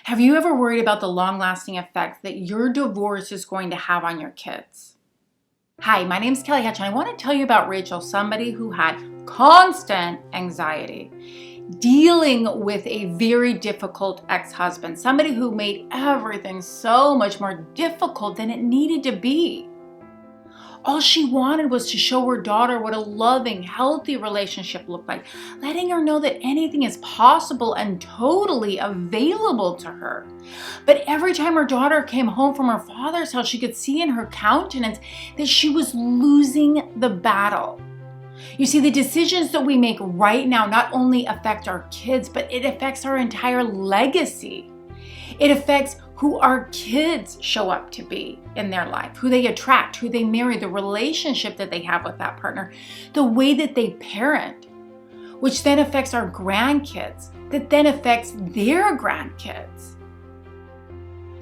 Have you ever worried about the long-lasting effects that your divorce is going to have on your kids? Hi, my name is Kellie and I want to tell you about Rachel, somebody who had constant anxiety, dealing with a very difficult ex-husband, somebody who made everything so much more difficult than it needed to be. All she wanted was to show her daughter what a loving, healthy relationship looked like, letting her know that anything is possible and totally available to her. But every time her daughter came home from her father's house, she could see in her countenance that she was losing the battle. You see, the decisions that we make right now not only affect our kids, but it affects our entire legacy. It affects who our kids show up to be in their life, who they attract, who they marry, the relationship that they have with that partner, the way that they parent, which then affects our grandkids, that then affects their grandkids.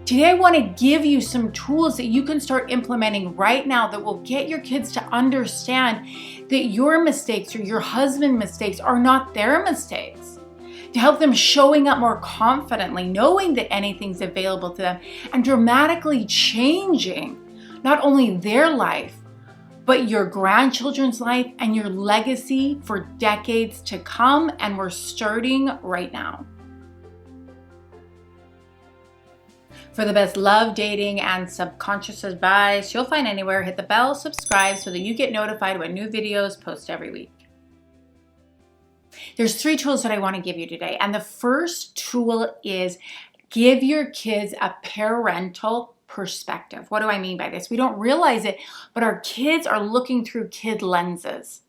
Today, I want to give you some tools that you can start implementing right now that will get your kids to understand that your mistakes or your husband's mistakes are not their mistakes. To help them showing up more confidently, knowing that anything's available to them, and dramatically changing not only their life, but your grandchildren's life and your legacy for decades to come. And we're starting right now. For the best love, dating, and subconscious advice you'll find anywhere, hit the bell, subscribe so that you get notified when new videos post every week. There's 3 tools that I want to give you today. And the first tool is give your kids a parental perspective. What do I mean by this? We don't realize it, but our kids are looking through kid lenses.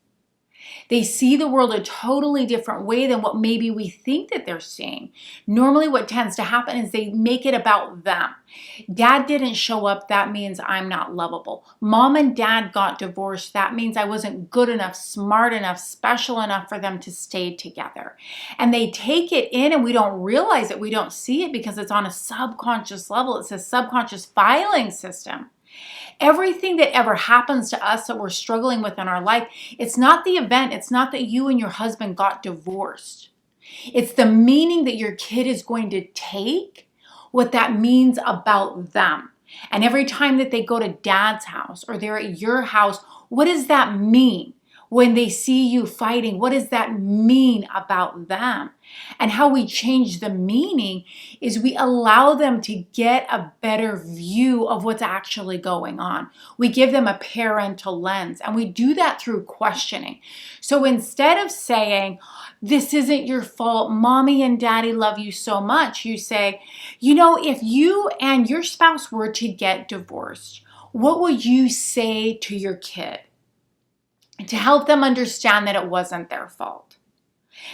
They see the world a totally different way than what maybe we think that they're seeing. Normally what tends to happen is they make it about them. Dad didn't show up, that means I'm not lovable. Mom and dad got divorced, that means I wasn't good enough, smart enough, special enough for them to stay together. And they take it in and we don't realize it, we don't see it because it's on a subconscious level. It's a subconscious filing system. Everything that ever happens to us that we're struggling with in our life, it's not the event. It's not that you and your husband got divorced. It's the meaning that your kid is going to take, what that means about them. And every time that they go to dad's house or they're at your house, what does that mean? When they see you fighting, what does that mean about them? And how we change the meaning is we allow them to get a better view of what's actually going on. We give them a parental lens, and we do that through questioning. So instead of saying, this isn't your fault, mommy and daddy love you so much, you say, if you and your spouse were to get divorced, what would you say to your kid? To help them understand that it wasn't their fault.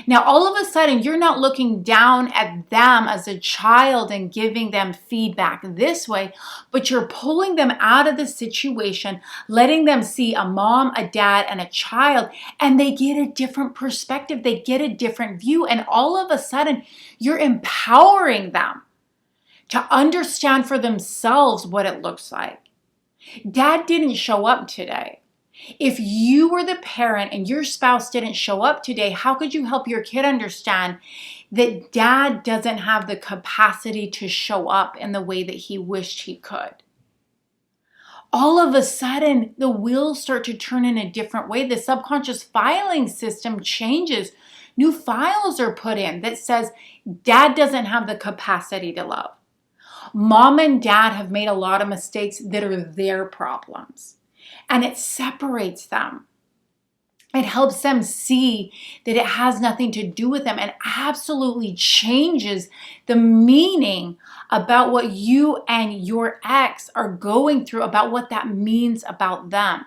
Now, all of a sudden, you're not looking down at them as a child and giving them feedback this way, but you're pulling them out of the situation, letting them see a mom, a dad, and a child, and they get a different perspective. They get a different view, and all of a sudden, you're empowering them to understand for themselves what it looks like. Dad didn't show up today. If you were the parent and your spouse didn't show up today, how could you help your kid understand that dad doesn't have the capacity to show up in the way that he wished he could? All of a sudden, the wheels start to turn in a different way. The subconscious filing system changes. New files are put in that says dad doesn't have the capacity to love. Mom and dad have made a lot of mistakes that are their problems. And it separates them. It helps them see that it has nothing to do with them and absolutely changes the meaning about what you and your ex are going through, about what that means about them.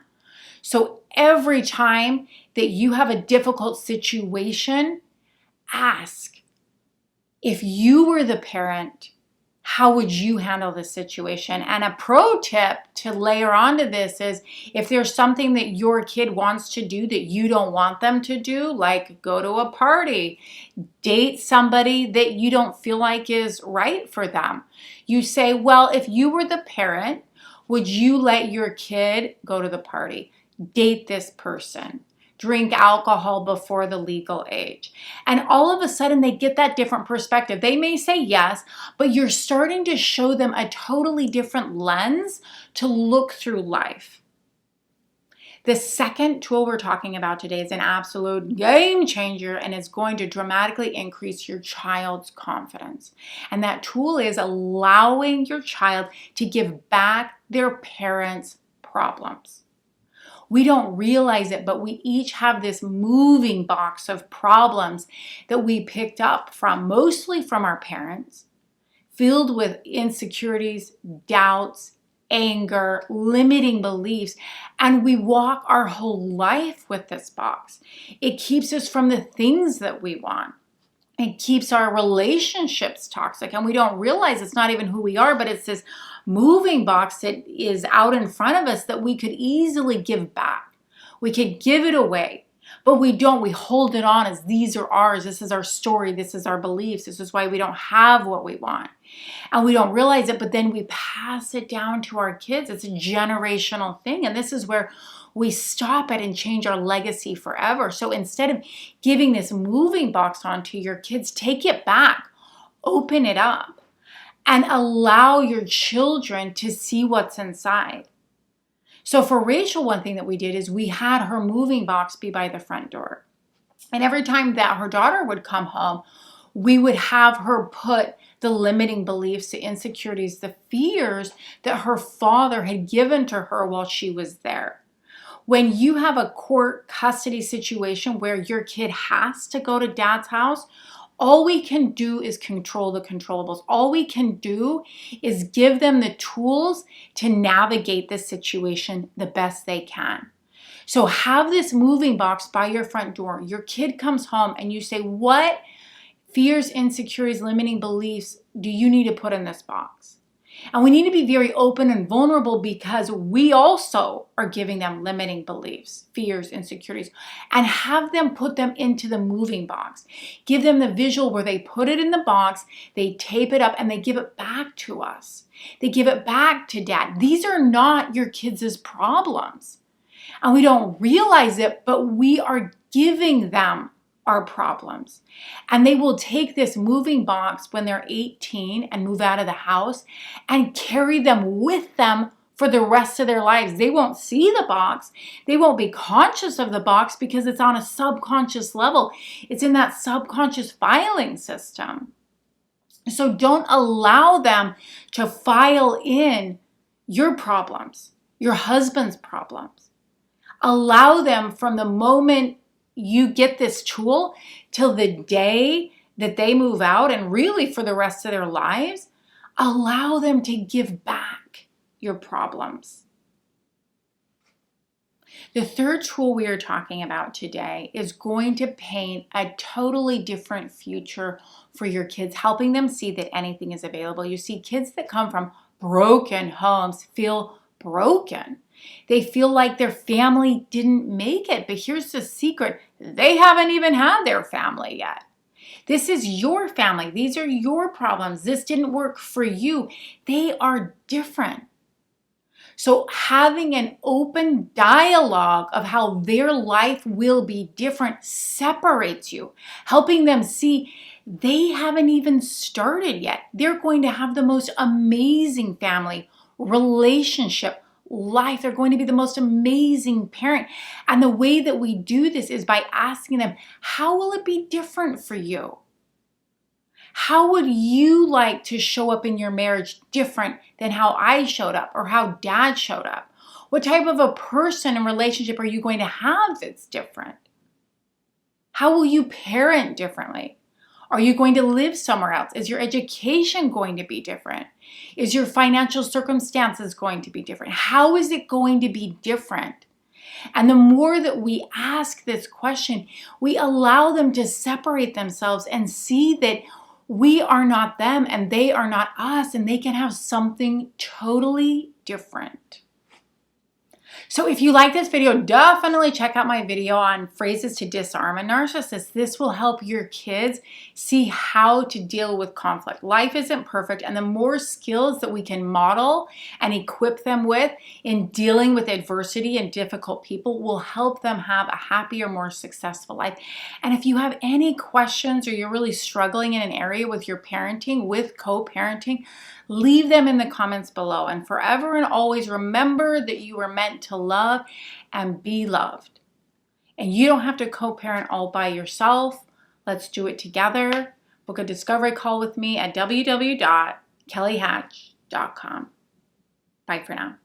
So every time that you have a difficult situation, ask, if you were the parent, how would you handle this situation? And a pro tip to layer onto this is if there's something that your kid wants to do that you don't want them to do, like go to a party, date somebody that you don't feel like is right for them. You say, well, if you were the parent, would you let your kid go to the party, date this person, drink alcohol before the legal age. And all of a sudden they get that different perspective. They may say yes, but you're starting to show them a totally different lens to look through life. The second tool we're talking about today is an absolute game changer, and it's going to dramatically increase your child's confidence. And that tool is allowing your child to give back their parents' problems. We don't realize it, but we each have this moving box of problems that we picked up from, mostly from our parents, filled with insecurities, doubts, anger, limiting beliefs, and we walk our whole life with this box. It keeps us from the things that we want. It keeps our relationships toxic, and we don't realize it's not even who we are, but it's this moving box that is out in front of us that we could easily give back. We could give it away, but we don't. We hold it on as these are ours. This is our story. This is our beliefs. This is why we don't have what we want. And we don't realize it, but then we pass it down to our kids. It's a generational thing. And this is where we stop it and change our legacy forever. So instead of giving this moving box onto your kids, take it back, open it up, and allow your children to see what's inside. So for Rachel, one thing that we did is we had her moving box be by the front door. And every time that her daughter would come home, we would have her put the limiting beliefs, the insecurities, the fears that her father had given to her while she was there. When you have a court custody situation where your kid has to go to dad's house, all we can do is control the controllables. All we can do is give them the tools to navigate the situation the best they can. So have this moving box by your front door. Your kid comes home and you say, what fears, insecurities, limiting beliefs do you need to put in this box? And we need to be very open and vulnerable because we also are giving them limiting beliefs, fears, insecurities, and have them put them into the moving box. Give them the visual where they put it in the box, they tape it up, and they give it back to us. They give it back to dad. These are not your kids' problems. And we don't realize it, but we are giving them our problems. And they will take this moving box when they're 18 and move out of the house and carry them with them for the rest of their lives. They won't see the box. They won't be conscious of the box because it's on a subconscious level. It's in that subconscious filing system. So don't allow them to file in your problems, your husband's problems. Allow them from the moment you get this tool till the day that they move out and really for the rest of their lives, allow them to give back your problems. The third tool we are talking about today is going to paint a totally different future for your kids, helping them see that anything is available. You see, kids that come from broken homes feel broken. They feel like their family didn't make it. But here's the secret. They haven't even had their family yet. This is your family. These are your problems. This didn't work for you. They are different. So having an open dialogue of how their life will be different separates you, helping them see they haven't even started yet. They're going to have the most amazing family, relationship, life. They're going to be the most amazing parent. And the way that we do this is by asking them, how will it be different for you? How would you like to show up in your marriage different than how I showed up or how dad showed up? What type of a person and relationship are you going to have that's different? How will you parent differently? Are you going to live somewhere else? Is your education going to be different? Is your financial circumstances going to be different? How is it going to be different? And the more that we ask this question, we allow them to separate themselves and see that we are not them and they are not us, and they can have something totally different. So if you like this video, definitely check out my video on phrases to disarm a narcissist. This will help your kids see how to deal with conflict. Life isn't perfect, and the more skills that we can model and equip them with in dealing with adversity and difficult people will help them have a happier, more successful life. And if you have any questions or you're really struggling in an area with your parenting, with co-parenting, leave them in the comments below. And forever and always remember that you were meant to love and be loved. And you don't have to co-parent all by yourself. Let's do it together. Book a discovery call with me at www.kelliehatch.com. Bye for now.